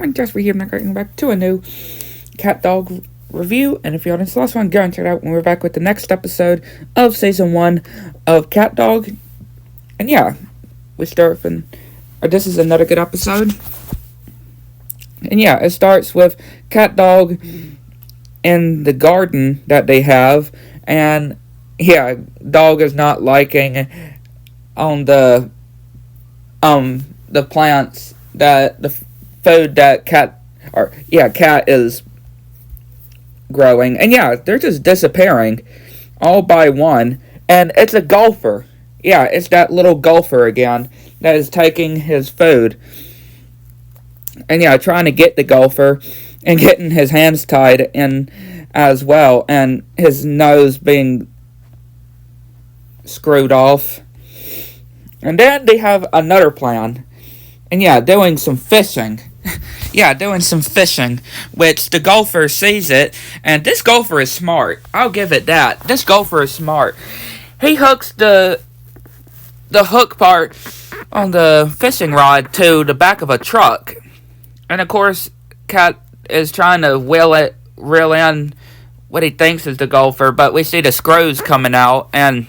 and just for here, I'm going back to a new CATDOG review. And if you haven't seen the last one, go and check it out when we're back with the next episode of Season 1 of CATDOG. And yeah, we start with, this is another good episode. And yeah, it starts with CATDOG in the garden that they have. And yeah, dog is not liking on the plants that the food that cat is growing. And yeah, they're just disappearing all by one. And it's a golfer. Yeah, it's that little golfer again that is taking his food. And yeah, trying to get the golfer and getting his hands tied in as well, and his nose being screwed off. And then they have another plan. And yeah, doing some fishing. Which the golfer sees it. And this golfer is smart. I'll give it that. This golfer is smart. He hooks the hook part on the fishing rod to the back of a truck. And of course, Cat is trying to reel in what he thinks is the golfer. But we see the screws coming out. And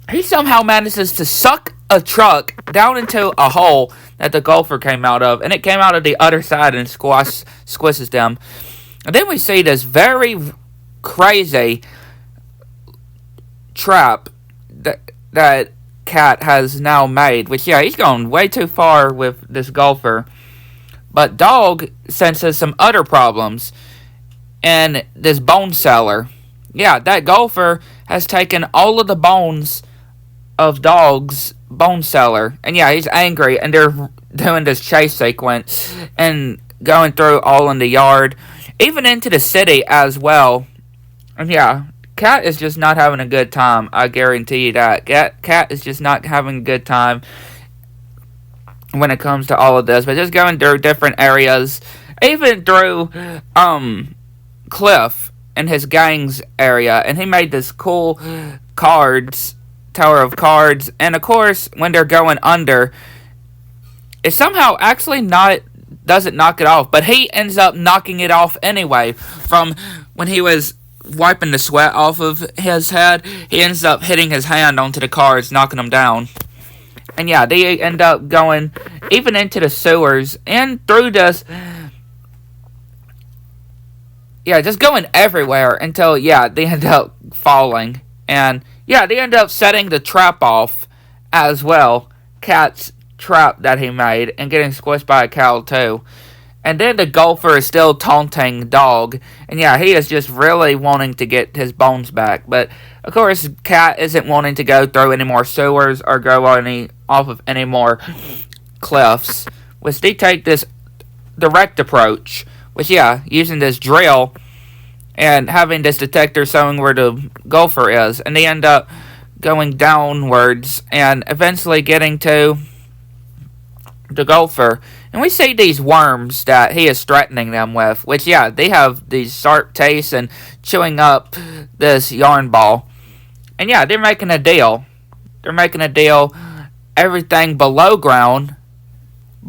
he somehow manages to suck a truck down into a hole that the golfer came out of, and it came out of the other side and squishes them. And then we see this very crazy trap that Cat has now made, which yeah, he's gone way too far with this golfer. But Dog senses some other problems in this bone cellar. Yeah, that golfer has taken all of the bones of Dog's bone cellar. And yeah, he's angry, and they're doing this chase sequence and going through all in the yard, even into the city as well. And yeah, Cat is just not having a good time. I guarantee you that. Cat is just not having a good time when it comes to all of this. But just going through different areas, even through Cliff and his gang's area, and he made this cool tower of cards. And of course, when they're going under, it somehow actually doesn't knock it off, but he ends up knocking it off anyway. From when he was wiping the sweat off of his head, he ends up hitting his hand onto the cards, knocking them down. And yeah, they end up going even into the sewers and through this. Yeah, just going everywhere until, yeah, they end up falling. And yeah, they end up setting the trap off as well. Cat's trap that he made, and getting squished by a cow too. And then the golfer is still taunting Dog. And yeah, he is just really wanting to get his bones back. But of course, Cat isn't wanting to go through any more sewers or go off of any more cliffs. Which they take this direct approach. Which yeah, using this drill and having this detector showing where the golfer is. And they end up going downwards and eventually getting to the golfer. And we see these worms that he is threatening them with. Which, yeah, they have these sharp tastes and chewing up this yarn ball. And yeah, they're making a deal. Everything below ground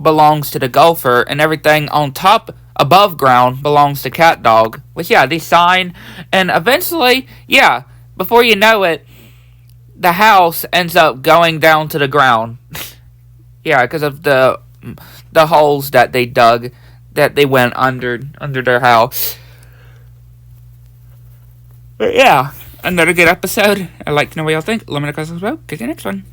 belongs to the golfer, and everything above ground belongs to CATDOG. Which, yeah, they sign, and eventually, yeah, before you know it, the house ends up going down to the ground. Yeah, because of the holes that they dug, that they went under their house. But yeah, another good episode. I'd like to know what y'all think. Let me know in the comments below. Catch you next one.